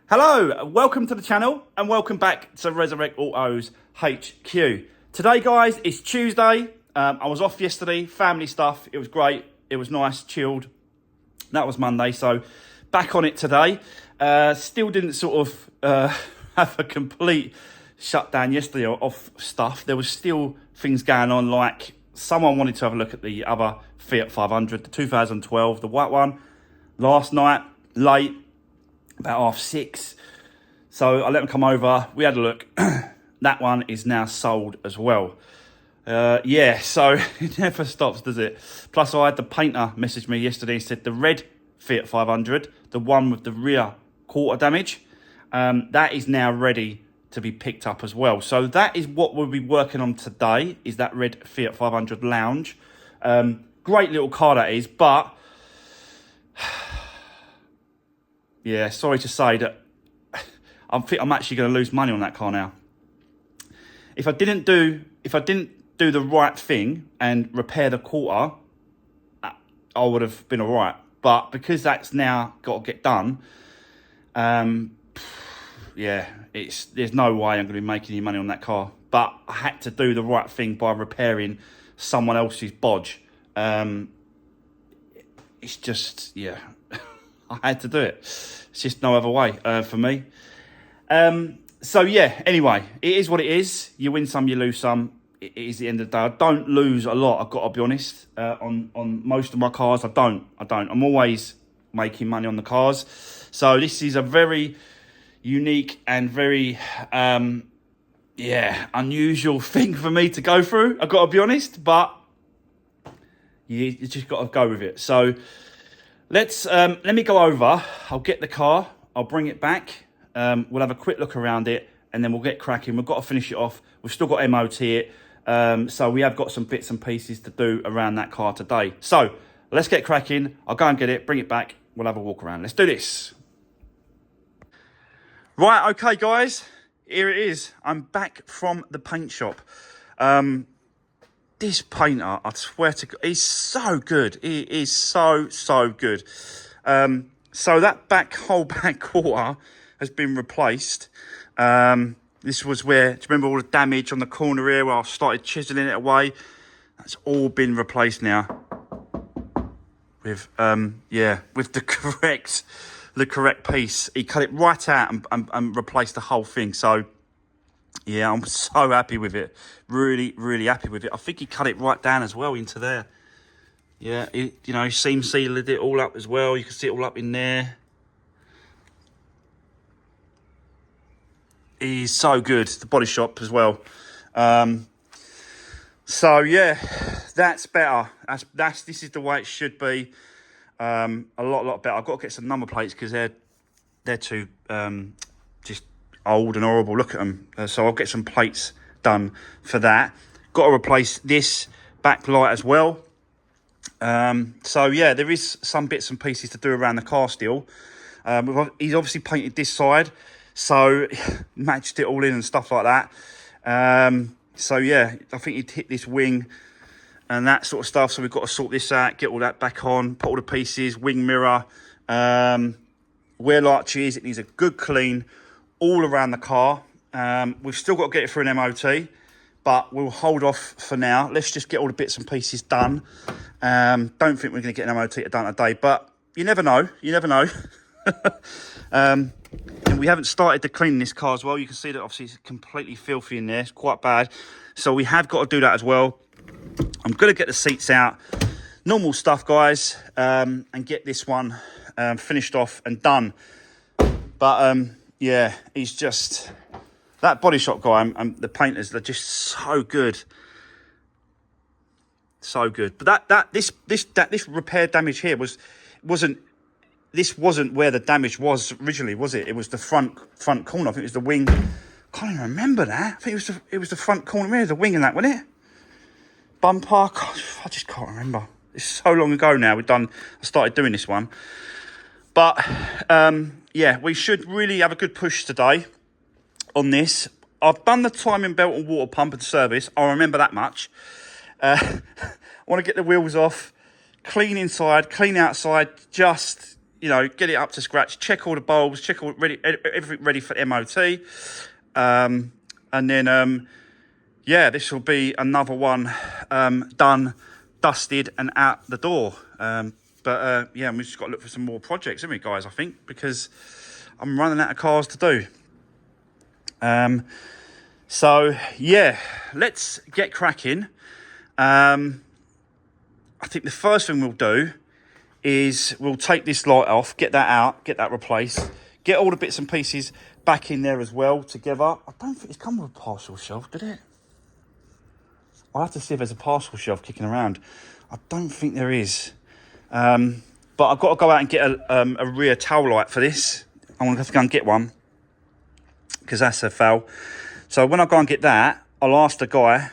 Hello, welcome to the channel and welcome back to Resurwreck Autos HQ. Today guys, it's Tuesday. I was off yesterday, family stuff. It was great, it was nice, chilled. That was Monday, so back on it today. Still didn't sort of have a complete shutdown yesterday of stuff. There was still things going on, like someone wanted to have a look at the other Fiat 500, the 2012, the white one, last night, late. About 6:30, so I let them come over. We had a look. That one is now sold as well. Yeah, so it never stops, does it? Plus, I had the painter message me yesterday and said the red Fiat 500, the one with the rear quarter damage, that is now ready to be picked up as well. So that is what we'll be working on today, is that red Fiat 500 Lounge. Great little car that is, but yeah, sorry to say that I'm actually going to lose money on that car now. If I didn't do the right thing and repair the quarter, I would have been all right. But because that's now got to get done, yeah, there's no way I'm going to be making any money on that car. But I had to do the right thing by repairing someone else's bodge. It's just, yeah. I had to do it. It's just no other way for me. So yeah, anyway, it is what it is. You win some, you lose some. It is the end of the day. I don't lose a lot, I've got to be honest. On most of my cars, I don't. I'm always making money on the cars. So this is a very unique and very, unusual thing for me to go through. I've got to be honest, but you just got to go with it. So let me go over. I'll get the car. I'll bring it back. We'll have a quick look around it, and then we'll get cracking. We've got to finish it off. We've still got MOT it. So we have got some bits and pieces to do around that car today. So let's get cracking. I'll go and get it, bring it back. We'll have a walk around. Let's do this. Right, okay, guys. Here it is. I'm back from the paint shop. This painter, I swear to God, he's so good. He is so good. So that whole back quarter has been replaced. This was where, do you remember all the damage on the corner here where I started chiseling it away? That's all been replaced now with the correct piece. He cut it right out and replaced the whole thing. So yeah, I'm so happy with it. Really happy with it. I think he cut it right down as well into there. Yeah, he seam sealed it all up as well. You can see it all up in there. He's so good. The body shop as well. So yeah, that's better. This is the way it should be. A lot better. I've got to get some number plates because they're too just old and horrible. Look at them. So I'll get some plates done for that. Got to replace this backlight as well. So yeah, there is some bits and pieces to do around the car still. He's obviously painted this side, so matched it all in and stuff like that. So yeah, I think he'd hit this wing and that sort of stuff. So we've got to sort this out, get all that back on, put all the pieces, wing mirror, wheel arches. It needs a good clean all around the car. We've still got to get it through an MOT, but we'll hold off for now. Let's just get all the bits and pieces done. Don't think we're going to get an MOT done today, but you never know. And we haven't started to clean this car as well. You can see that obviously it's completely filthy in there. It's quite bad. So we have got to do that as well. I'm going to get the seats out. Normal stuff, guys, and get this one finished off and done. But yeah, he's just... That body shop guy and the painters, they're just so good. So good. But this repair damage here wasn't where the damage was originally, was it? It was the front corner. I think it was the wing. Can't even remember that. I think it was the front corner here, the wing and that, wasn't it? Bumper. Gosh, I just can't remember. It's so long ago now. I started doing this one. But yeah, we should really have a good push today on this. I've done the timing belt and water pump and service. I remember that much. I want to get the wheels off, clean inside, clean outside, just you know, get it up to scratch, check all the bulbs, check all everything ready for MOT. And then, yeah, this will be another one done, dusted, and out the door. But yeah, we've just got to look for some more projects, haven't we, guys, I think, because I'm running out of cars to do. So, yeah, let's get cracking. I think the first thing we'll do is we'll take this light off, get that out, get that replaced, get all the bits and pieces back in there as well together. I don't think it's come with a parcel shelf, did it? I'll have to see if there's a parcel shelf kicking around. I don't think there is. But I've got to go out and get a rear tail light for this. I'm going to have to go and get one because that's a foul. So when I go and get that, I'll ask the guy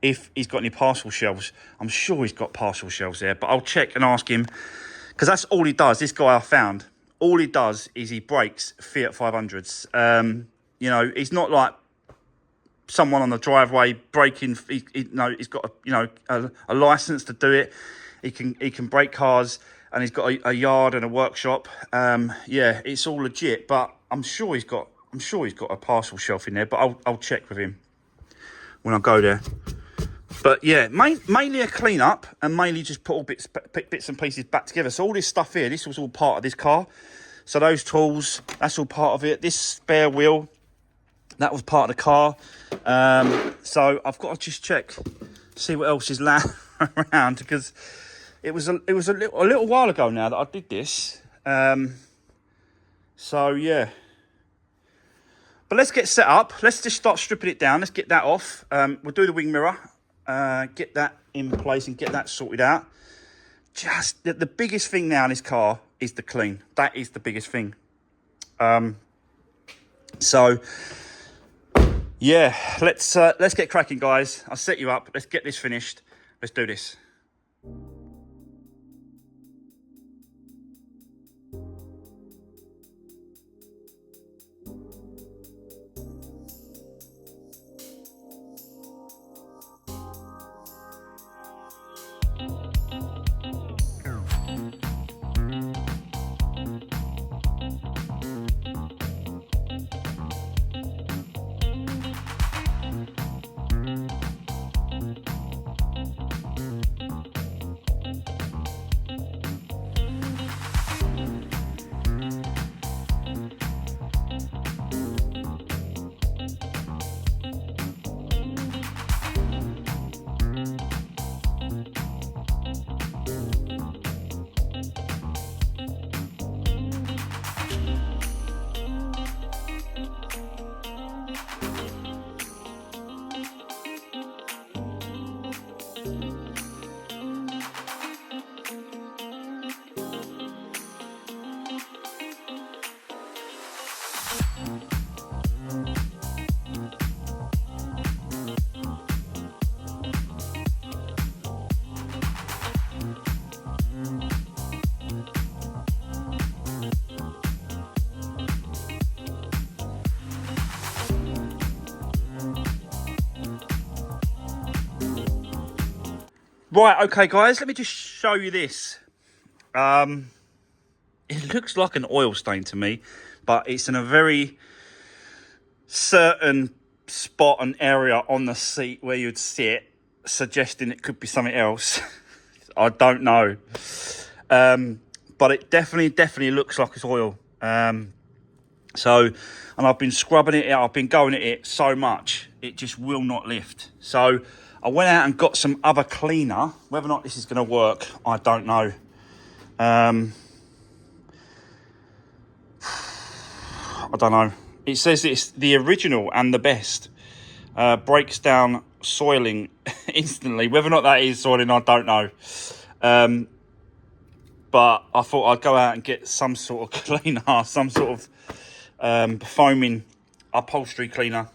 if he's got any parcel shelves. I'm sure he's got parcel shelves there, but I'll check and ask him because that's all he does. This guy I found, all he does is he breaks Fiat 500s. You know, he's not like someone on the driveway breaking. He's got a license to do it. He can break cars, and he's got a yard and a workshop. Yeah, it's all legit. But I'm sure he's got a parcel shelf in there. But I'll check with him when I go there. But yeah, mainly a clean up and mainly just put all bits and pieces back together. So all this stuff here, this was all part of this car. So those tools, that's all part of it. This spare wheel, that was part of the car. So I've got to just check, see what else is around, because it was a little while ago now that I did this. So yeah. But let's get set up. Let's just start stripping it down. Let's get that off. We'll do the wing mirror. Get that in place and get that sorted out. Just the biggest thing now in this car is the clean. That is the biggest thing. So yeah, let's get cracking, guys. I'll set you up. Let's get this finished. Let's do this. Right, okay, guys, let me just show you this. It looks like an oil stain to me, but it's in a very certain spot and area on the seat where you'd sit, suggesting it could be something else. I don't know. But it definitely looks like it's oil. And I've been scrubbing it out, I've been going at it so much, it just will not lift. So I went out and got some other cleaner. Whether or not this is going to work, I don't know. I don't know. It says it's the original and the best. Breaks down soiling instantly. Whether or not that is soiling, I don't know. But I thought I'd go out and get some sort of cleaner, some sort of foaming upholstery cleaner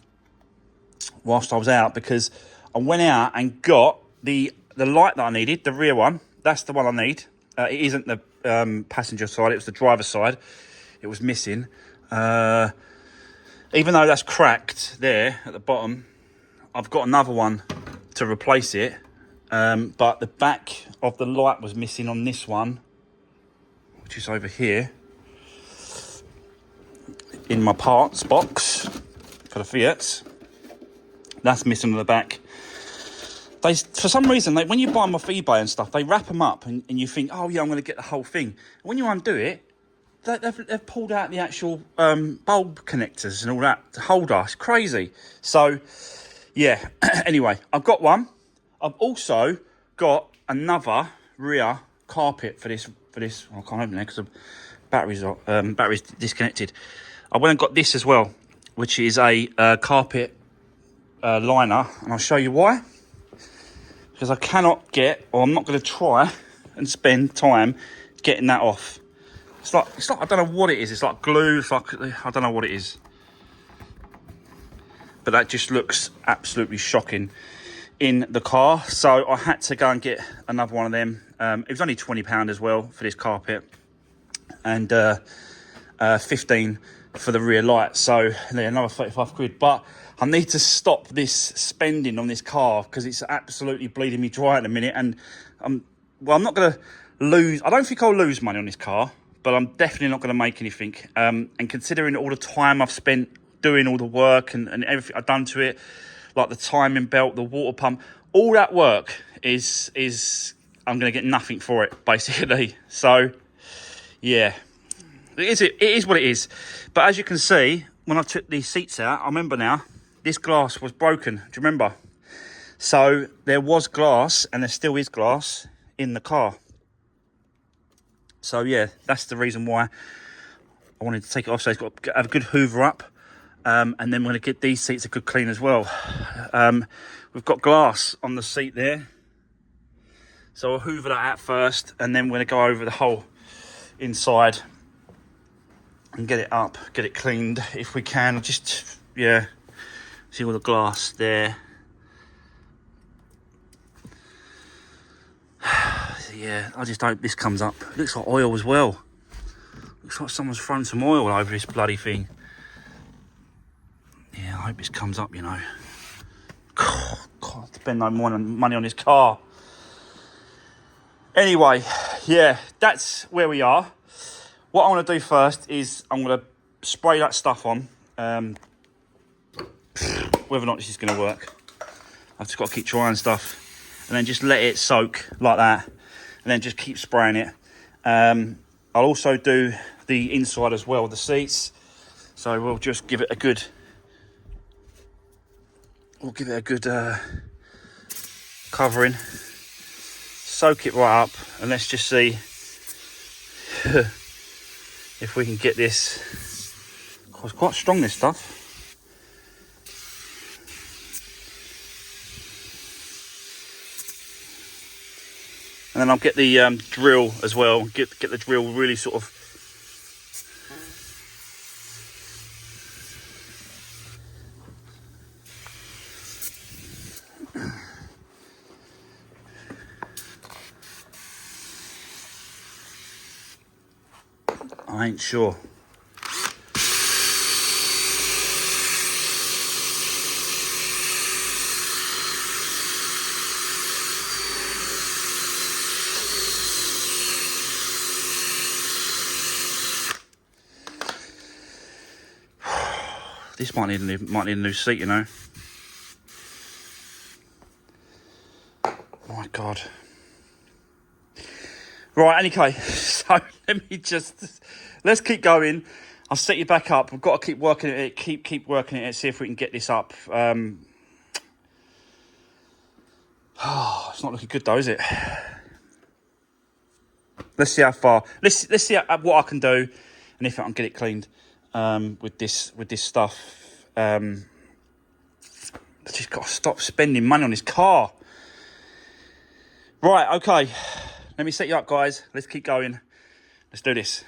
whilst I was out, because I went out and got the light that I needed, the rear one. That's the one I need. It isn't the passenger side, it was the driver's side. It was missing. Even though that's cracked there at the bottom, I've got another one to replace it. But the back of the light was missing on this one. which is over here in my parts box for the Fiat. That's missing on the back. They, for some reason, when you buy them off eBay and stuff, they wrap them up and you think, oh yeah, I'm going to get the whole thing. When you undo it, they've pulled out the actual bulb connectors and all that holder. It's crazy. So, yeah. Anyway, I've got one. I've also got another rear carpet for this. I can't open it because the battery's disconnected. I went and got this as well, which is a carpet liner, and I'll show you why. Because I cannot get, or I'm not going to try and spend time getting that off. It's like I don't know what it is. It's like glue. It's like, I don't know what it is. But that just looks absolutely shocking in the car. So I had to go and get another one of them. It was only £20 as well for this carpet, and 15 for the rear light. So yeah, another 35 quid. But I need to stop this spending on this car because it's absolutely bleeding me dry at the minute. And I'm not going to lose. I don't think I'll lose money on this car, but I'm definitely not going to make anything. And considering all the time I've spent doing all the work and everything I've done to it, like the timing belt, the water pump, all that work is I'm going to get nothing for it, basically. So, yeah, it is what it is. But as you can see, when I took these seats out, I remember now, this glass was broken. Do you remember? So there was glass, and there still is glass in the car. So, yeah, that's the reason why I wanted to take it off. So it's got to have a good hoover up. And then we're going to get these seats a good clean as well. We've got glass on the seat there. So I'll hoover that out first, and then we're going to go over the whole inside and get it up, get it cleaned if we can. Just, yeah, see all the glass there. Yeah, I just hope this comes up. It looks like oil as well. Looks like someone's thrown some oil over this bloody thing. Yeah, I hope this comes up, you know. God, spend no more money on this car. Anyway, yeah, that's where we are. What I want to do first is I'm going to spray that stuff on. Whether or not this is going to work, I've just got to keep trying stuff. And then just let it soak like that. And then just keep spraying it. I'll also do the inside as well, the seats. So we'll just give it a good... We'll give it a good covering. Soak it right up, and let's just see if we can get this. It's quite strong, this stuff. And then I'll get the drill as well. Get the drill really sort of. I ain't sure. This might need a new seat, you know. Oh my God. Right, okay, so let's keep going. I'll set you back up. We've got to keep working at it, keep working at it, see if we can get this up. It's not looking good though, is it? Let's see how far. Let's see what I can do, and if I can get it cleaned with this stuff. I just got to stop spending money on this car. Right, okay. Let me set you up, guys. Let's keep going. Let's do this.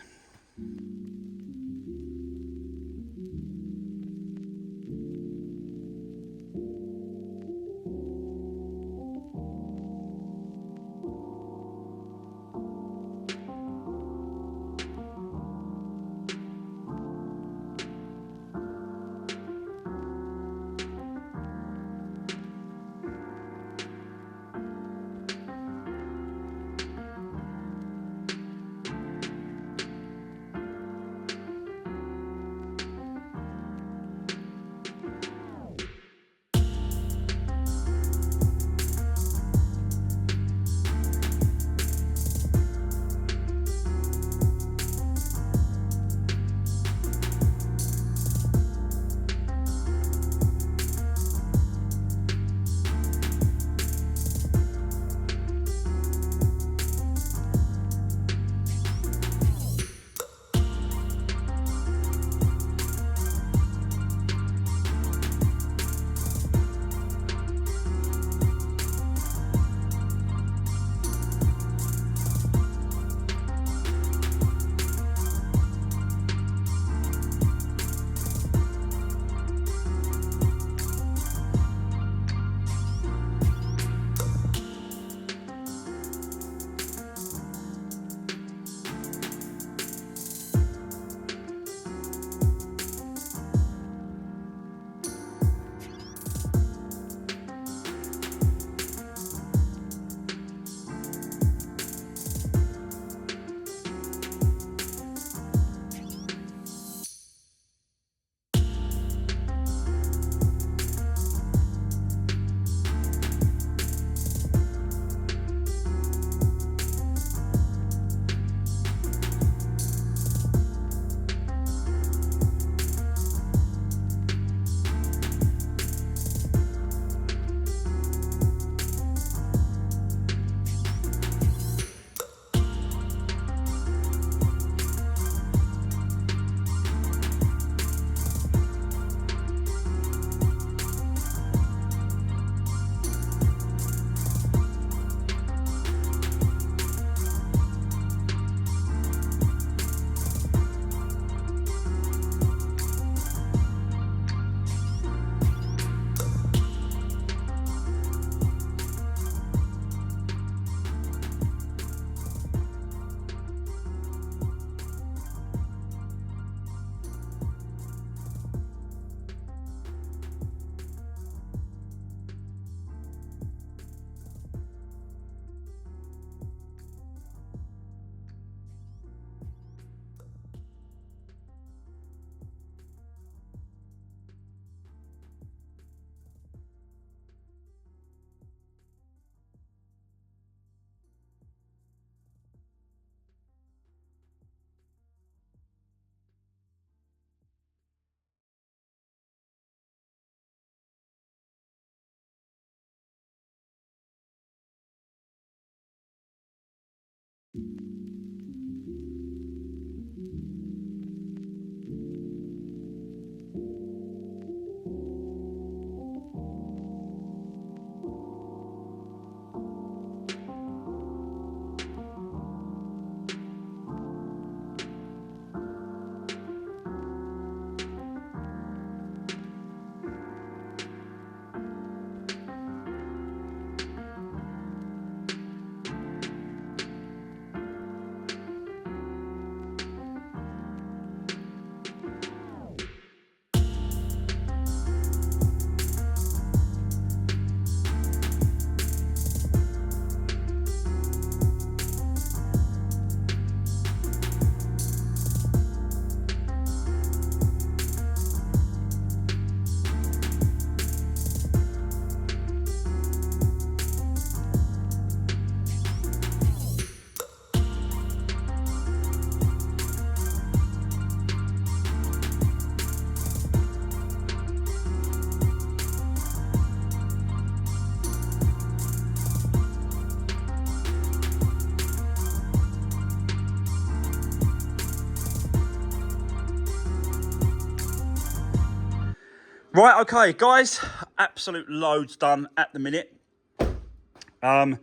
Right, okay, guys, absolute loads done at the minute. Wheel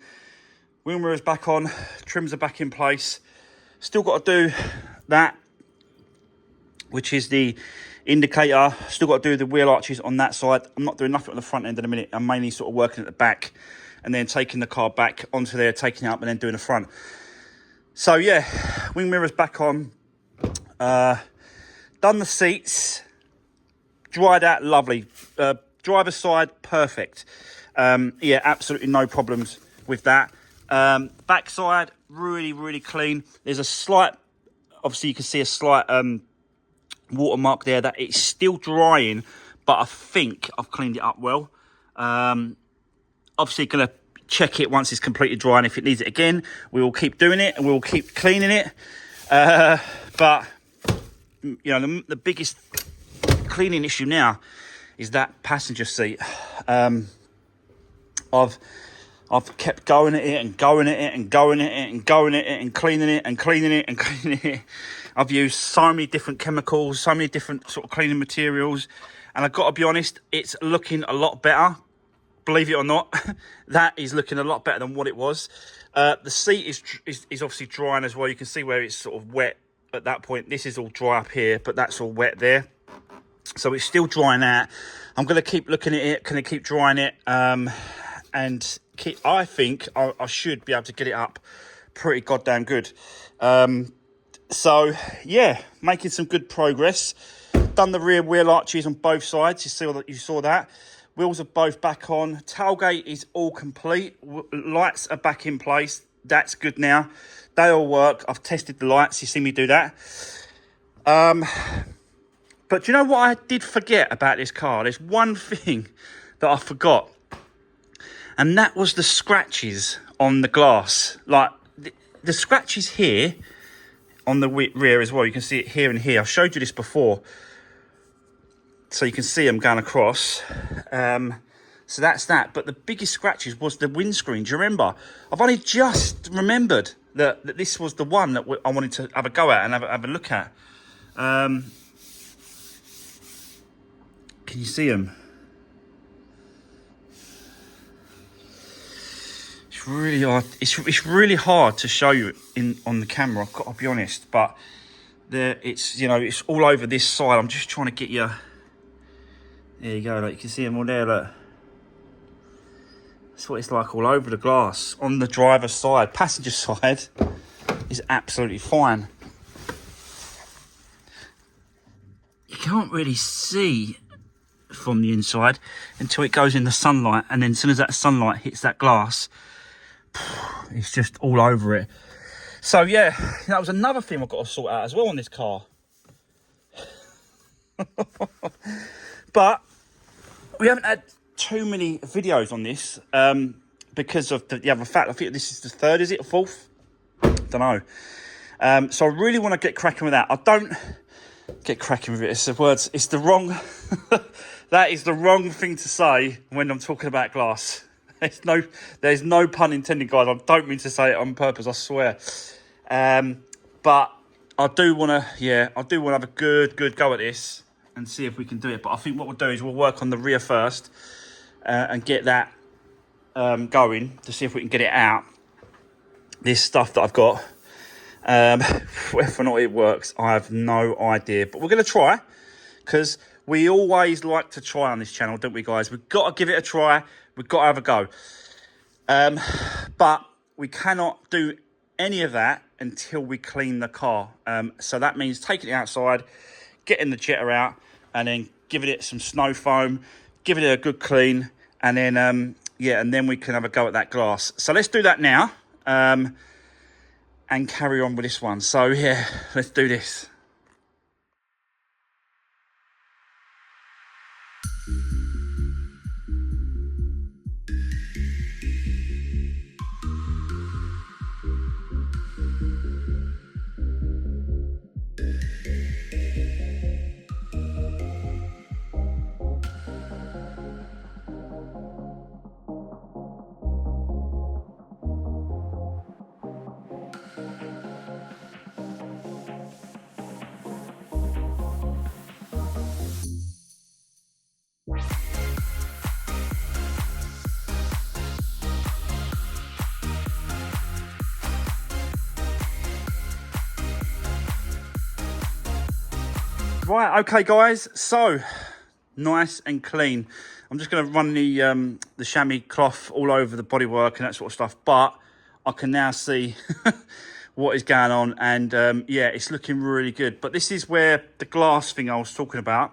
mirrors back on, trims are back in place. Still got to do that, which is the indicator. Still got to do the wheel arches on that side. I'm not doing nothing on the front end in a minute. I'm mainly sort of working at the back and then taking the car back onto there, taking it up and then doing the front. So yeah, wing mirrors back on. Done the seats. Dried out, lovely. Driver's side, perfect. Yeah, absolutely no problems with that. Back side, really, really clean. There's a slight, obviously you can see a slight watermark there that it's still drying, but I think I've cleaned it up well. Obviously going to check it once it's completely dry, and if it needs it again, we will keep doing it and we will keep cleaning it. But, you know, the biggest cleaning issue now is that passenger seat. I've kept going at it and going at it and going at it and going at it and cleaning it and cleaning it and cleaning it. I've used so many different chemicals, so many different sort of cleaning materials, and I've got to be honest, it's looking a lot better. Believe it or not, that is looking a lot better than what it was. The seat is obviously drying as well. You can see where it's sort of wet at that point. This is all dry up here, but that's all wet there. So it's still drying out. I'm going to keep looking at it, going to keep drying it, and I think I should be able to get it up pretty goddamn good. So yeah, making some good progress. Done the rear wheel arches on both sides. You saw that. Wheels are both back on. Tailgate is all complete. Lights are back in place. That's good now. They all work. I've tested the lights. You see me do that. But do you know what I did forget about this car? There's one thing that I forgot. And that was the scratches on the glass. Like, the scratches here on the rear as well. You can see it here and here. I've showed you this before. So you can see them going across. So that's that. But the biggest scratches was the windscreen. Do you remember? I've only just remembered that this was the one that I wanted to have a go at and have a look at. Can you see them? It's really hard. It's really hard to show you on the camera. I've got to be honest, but it's it's all over this side. I'm just trying to get you. There you go. Like you can see them all there. Look. That's what it's like all over the glass. On the driver's side, passenger side is absolutely fine. You can't really see from the inside until it goes in the sunlight, and then as soon as that sunlight hits that glass, it's just all over it. So yeah, that was another thing I've got to sort out as well on this car. But we haven't had too many videos on this because of the other fact. I think this is the third, is it, or fourth? Don't know. So I really want to get cracking with that. I don't get cracking with it. It's the words. It's the wrong. That is the wrong thing to say when I'm talking about glass. There's no pun intended, guys. I don't mean to say it on purpose. I swear. But I do want to. I do want to have a good go at this and see if we can do it. But I think what we'll do is we'll work on the rear first and get that going to see if we can get it out. This stuff that I've got. Whether or not it works, I have no idea. But we're going to try, because we always like to try on this channel, don't we, guys? We've got to give it a try. We've got to have a go. But we cannot do any of that until we clean the car. So that means taking it outside, getting the jetter out, and then giving it some snow foam, giving it a good clean, and then, and then we can have a go at that glass. So let's do that now. And carry on with this one. So yeah, let's do this. Right, okay guys, so nice and clean. I'm just going to run the chamois cloth all over the bodywork and that sort of stuff, but I can now see what is going on, and yeah, it's looking really good. But this is where the glass thing I was talking about,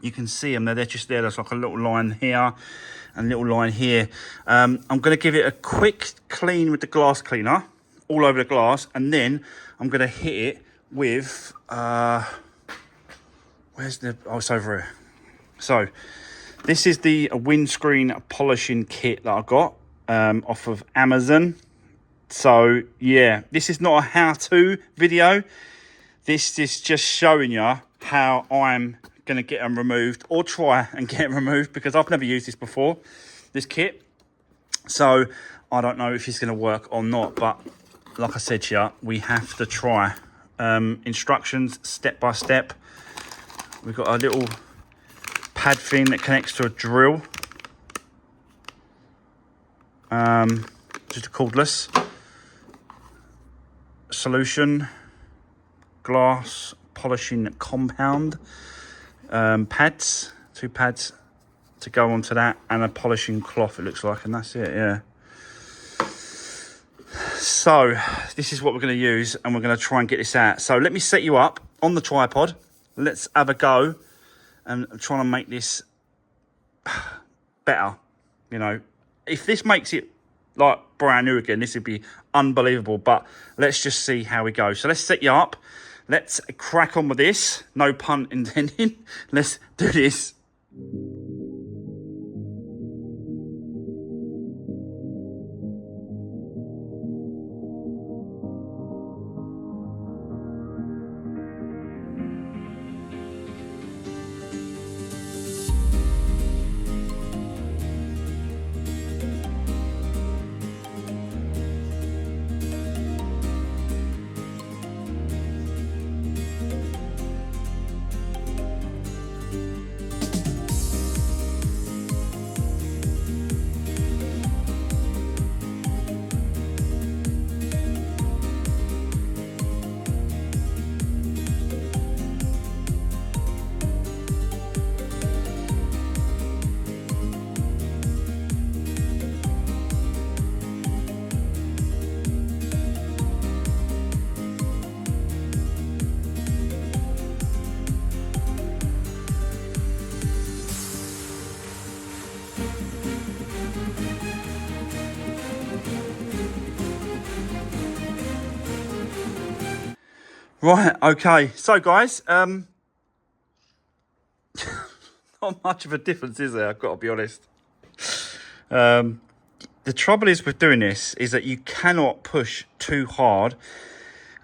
you can see them, they're just there. There's like a little line here and a little line here. I'm going to give it a quick clean with the glass cleaner all over the glass, and then I'm going to hit it with where's the, oh, it's over here. So this is the windscreen polishing kit that I got off of Amazon. So yeah, this is not a how-to video. This is just showing you how I'm going to get them removed, or try and get them removed, because I've never used this before, this kit. So I don't know if it's going to work or not, but like I said to you, we have to try. Instructions step by step. We've got a little pad thing that connects to a drill, just a cordless solution, glass polishing compound, pads, 2 pads to go onto that, and a polishing cloth, it looks like, and that's it. Yeah, so this is what we're going to use, and we're going to try and get this out. So let me set you up on the tripod. Let's have a go and try and make this better. You know, if this makes it like brand new again, this would be unbelievable. But let's just see how we go. So let's set you up. Let's crack on with this. No pun intended. Let's do this. Right, okay. So guys, not much of a difference, is there? I've got to be honest. The trouble is with doing this is that you cannot push too hard,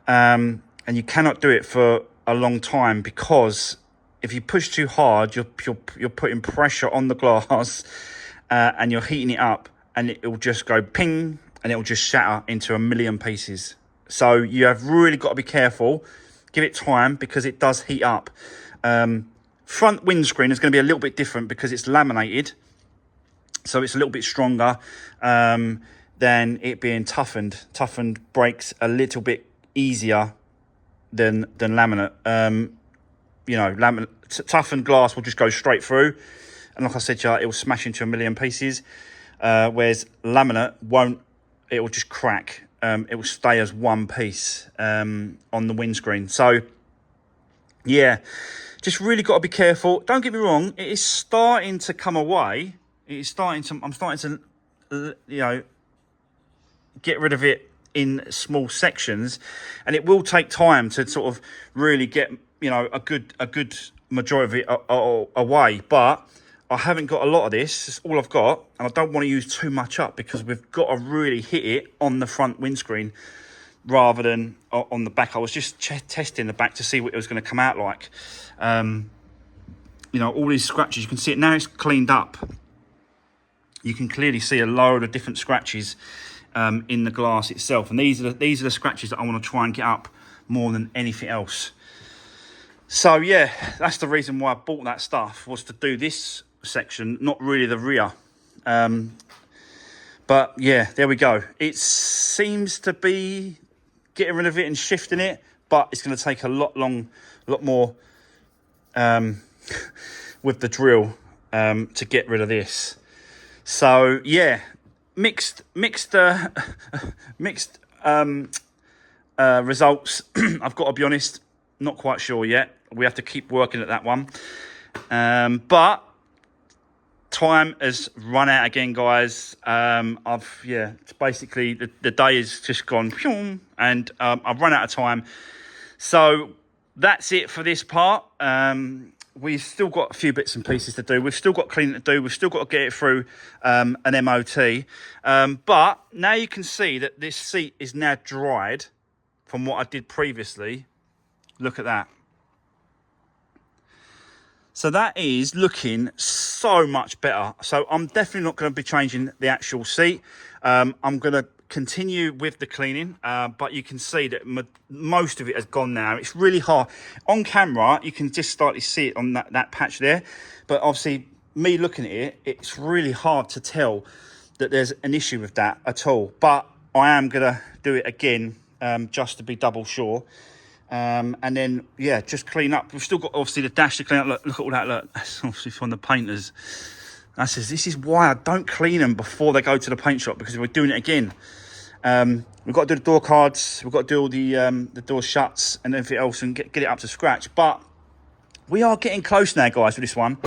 and you cannot do it for a long time, because if you push too hard, you're putting pressure on the glass, and you're heating it up, and it will just go ping, and it will just shatter into a million pieces. So you have really got to be careful. Give it time, because it does heat up. Front windscreen is going to be a little bit different because it's laminated. So it's a little bit stronger than it being toughened. Toughened breaks a little bit easier than laminate. You know, toughened glass will just go straight through. And like I said to you, it will smash into a million pieces. Whereas laminate won't, it will just crack. It will stay as one piece on the windscreen. So, yeah, just really got to be careful. Don't get me wrong, it is starting to come away. It is starting to, I'm starting to, you know, get rid of it in small sections. And it will take time to sort of really get, you know, a good majority of it away. But I haven't got a lot of this. It's all I've got, and I don't want to use too much up, because we've got to really hit it on the front windscreen rather than on the back. I was just testing the back to see what it was going to come out like. You know, all these scratches, you can see it now. It's cleaned up. You can clearly see a load of different scratches in the glass itself, and these are the scratches that I want to try and get up more than anything else. So yeah, that's the reason why I bought that stuff, was to do this section, not really the rear. But yeah, there we go. It seems to be getting rid of it and shifting it, but it's going to take a lot more with the drill to get rid of this. So yeah, mixed results. I've got to be honest, not quite sure yet. We have to keep working at that one. But time has run out again, guys. It's basically the day has just gone, and I've run out of time. So that's it for this part. We've still got a few bits and pieces to do. We've still got cleaning to do. We've still got to get it through an MOT. But now you can see that this seat is now dried from what I did previously. Look at that. So that is looking so much better. So I'm definitely not going to be changing the actual seat. I'm going to continue with the cleaning, but you can see that most of it has gone now. It's really hard. On camera, you can just slightly see it on that patch there. But obviously, me looking at it, it's really hard to tell that there's an issue with that at all. But I am going to do it again just to be double sure. And then, yeah, just clean up. We've still got, obviously, the dash to clean up. Look at all that. Look, that's obviously from the painters. That says, this is why I don't clean them before they go to the paint shop, because we're doing it again. We've got to do the door cards. We've got to do all the door shuts and everything else and get it up to scratch. But we are getting close now, guys, with this one.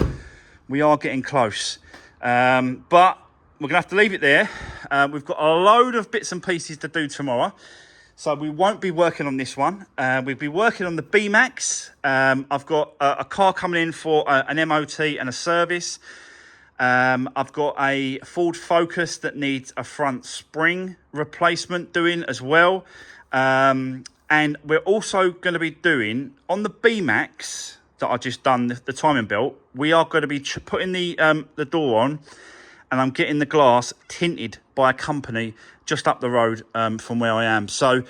We are getting close. But we're going to have to leave it there. We've got a load of bits and pieces to do tomorrow. So we won't be working on this one. We'll be working on the B-Max. I've got a car coming in for an MOT and a service. I've got a Ford Focus that needs a front spring replacement doing as well. And we're also going to be doing, on the B-Max that I just done, the timing belt, we are going to be putting the door on, and I'm getting the glass tinted by a company just up the road from where I am. So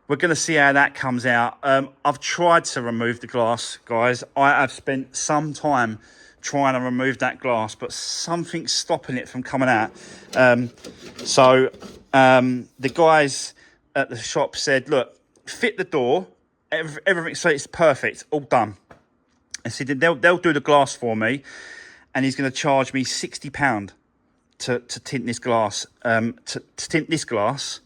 we're going to see how that comes out. I've tried to remove the glass, guys. I have spent some time trying to remove that glass, but something's stopping it from coming out. The guys at the shop said, look, fit the door, everything, so it's perfect, all done. I said they'll do the glass for me, and he's going to charge me £60 to tint this glass, to tint this glass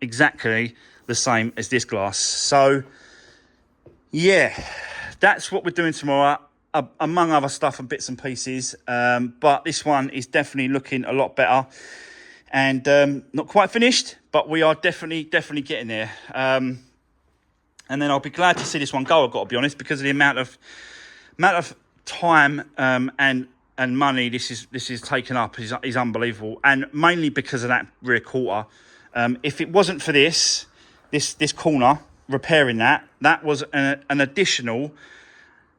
exactly the same as this glass. So yeah, that's what we're doing tomorrow, among other stuff and bits and pieces. But this one is definitely looking a lot better, and not quite finished, but we are definitely getting there. And then I'll be glad to see this one go, I've got to be honest, because of the amount of time and money this is taken up is unbelievable, and mainly because of that rear quarter. If it wasn't for this corner, repairing that was an additional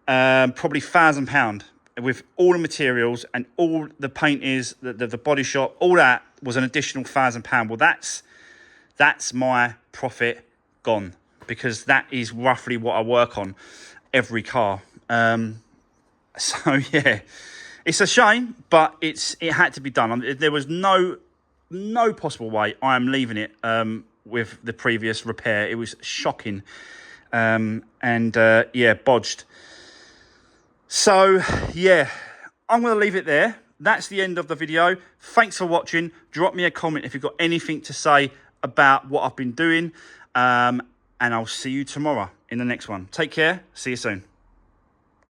probably £1,000 with all the materials and all the paint is the body shop, all that was an additional £1,000. Well, that's my profit gone, because that is roughly what I work on every car. So yeah, it's a shame, but it had to be done. There was no possible way I am leaving it with the previous repair. It was shocking, and bodged. So yeah, I'm going to leave it there. That's the end of the video. Thanks for watching. Drop me a comment if you've got anything to say about what I've been doing, and I'll see you tomorrow in the next one. Take care. See you soon.